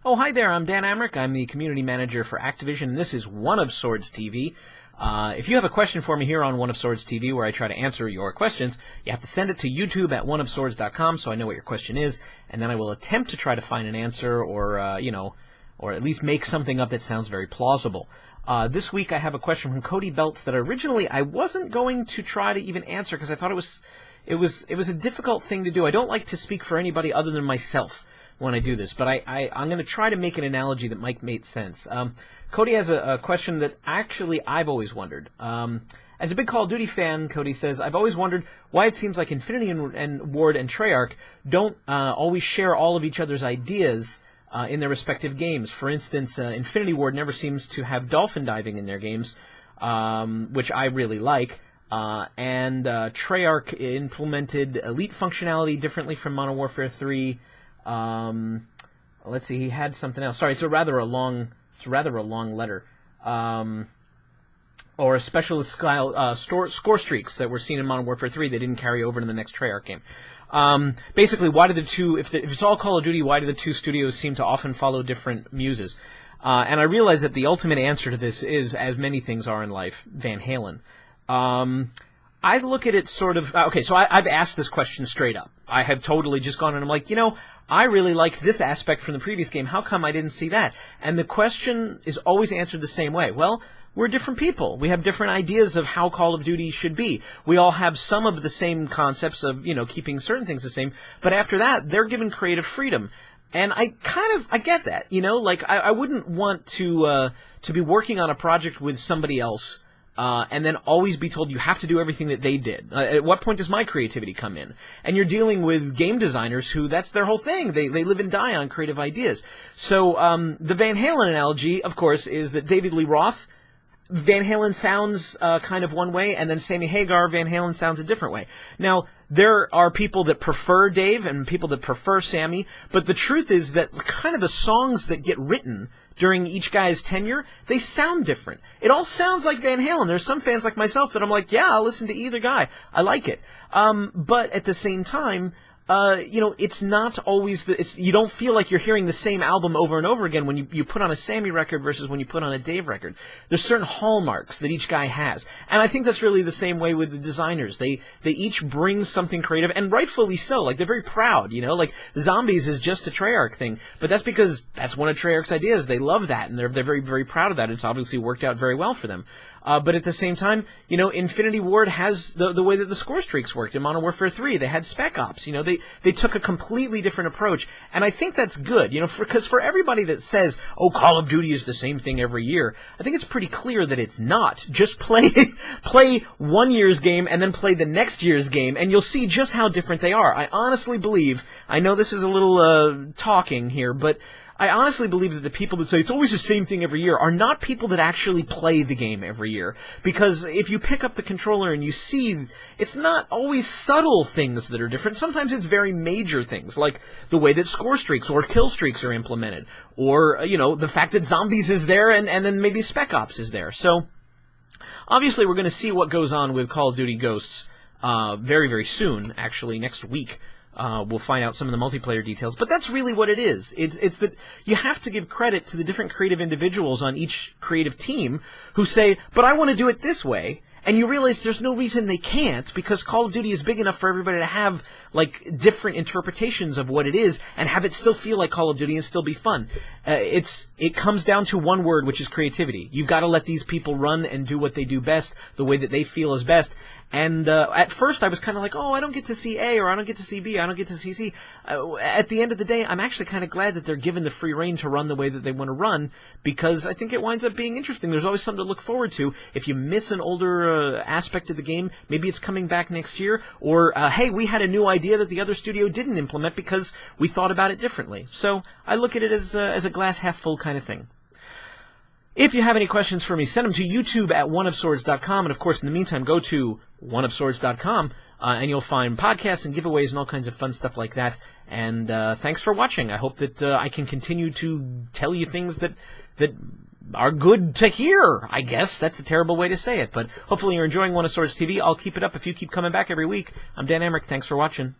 Oh, hi there, I'm Dan Amrick. I'm the community manager for Activision, and this is One of Swords TV. If you have a question for me here on One of Swords TV where I try to answer your questions, you have to send it to YouTube at oneofswords.com so I know what your question is, and then I will attempt to try to find an answer or at least make something up that sounds very plausible. This week I have a question from Cody Beltz that originally I wasn't going to try to even answer because I thought it was a difficult thing to do. I don't like to speak for anybody other than myself when I do this, but I'm going to try to make an analogy that might make sense. Cody has a question that actually I've always wondered. As a big Call of Duty fan, Cody says, I've always wondered why it seems like Infinity and Ward and Treyarch don't always share all of each other's ideas in their respective games. For instance, Infinity Ward never seems to have dolphin diving in their games, which I really like. And Treyarch implemented elite functionality differently from Modern Warfare 3. Let's see, he had something else. Sorry, it's rather a long letter. Or a specialist style score streaks that were seen in Modern Warfare 3 that didn't carry over to the next Treyarch game. Basically, why do the two, if it's all Call of Duty, why do the two studios seem to often follow different muses? And I realize that the ultimate answer to this is, as many things are in life, Van Halen. I look at it sort of, okay, so I've asked this question straight up. I have totally just gone and I'm like, I really liked this aspect from the previous game. How come I didn't see that? And the question is always answered the same way. Well, we're different people. We have different ideas of how Call of Duty should be. We all have some of the same concepts of, keeping certain things the same. But after that, they're given creative freedom. And I get that, I wouldn't want to be working on a project with somebody else and then always be told you have to do everything that they did. At what point does my creativity come in? And you're dealing with game designers who, that's their whole thing. They live and die on creative ideas. So the Van Halen analogy, of course, is that David Lee Roth, Van Halen sounds kind of one way, and then Sammy Hagar, Van Halen sounds a different way. Now, there are people that prefer Dave and people that prefer Sammy, but the truth is that kind of the songs that get written during each guy's tenure, they sound different. It all sounds like Van Halen. There's some fans like myself that I'm like, yeah, I'll listen to either guy. I like it. But at the same time, it's not always you don't feel like you're hearing the same album over and over again when you put on a Sammy record versus when you put on a Dave record. There's certain hallmarks that each guy has. And I think that's really the same way with the designers. They each bring something creative, and rightfully so. Like, they're very proud, like Zombies is just a Treyarch thing, but that's because that's one of Treyarch's ideas. They love that, and they're very, very proud of that. It's obviously worked out very well for them. But at the same time, Infinity Ward has the way that the score streaks worked in Modern Warfare 3. They had Spec Ops. They took a completely different approach, and I think that's good. Because for everybody that says, "Oh, Call of Duty is the same thing every year," I think it's pretty clear that it's not. Just play one year's game and then play the next year's game, and you'll see just how different they are. I honestly believe. I know this is a little talking here, but I honestly believe that the people that say it's always the same thing every year are not people that actually play the game every year. Because if you pick up the controller and you see, it's not always subtle things that are different. Sometimes it's very major things, like the way that score streaks or kill streaks are implemented. Or, the fact that Zombies is there and then maybe Spec Ops is there. So, obviously we're going to see what goes on with Call of Duty Ghosts very, very soon, actually, next week. We'll find out some of the multiplayer details, but that's really what it is. It's that you have to give credit to the different creative individuals on each creative team who say, but I want to do it this way, and you realize there's no reason they can't, because Call of Duty is big enough for everybody to have, different interpretations of what it is, and have it still feel like Call of Duty and still be fun. It comes down to one word, which is creativity. You've got to let these people run and do what they do best, the way that they feel is best. And at first I was kind of like, oh, I don't get to see A, or I don't get to see B, I don't get to see C. At the end of the day, I'm actually kind of glad that they're given the free rein to run the way that they want to run, because I think it winds up being interesting. There's always something to look forward to. If you miss an older aspect of the game, maybe it's coming back next year, or, hey, we had a new idea that the other studio didn't implement because we thought about it differently. So I look at it as a glass half full kind of thing. If you have any questions for me, send them to YouTube at oneofswords.com. And, of course, in the meantime, go to oneofswords.com, and you'll find podcasts and giveaways and all kinds of fun stuff like that. And thanks for watching. I hope that I can continue to tell you things that are good to hear, I guess. That's a terrible way to say it. But hopefully you're enjoying One of Swords TV. I'll keep it up if you keep coming back every week. I'm Dan Amrick. Thanks for watching.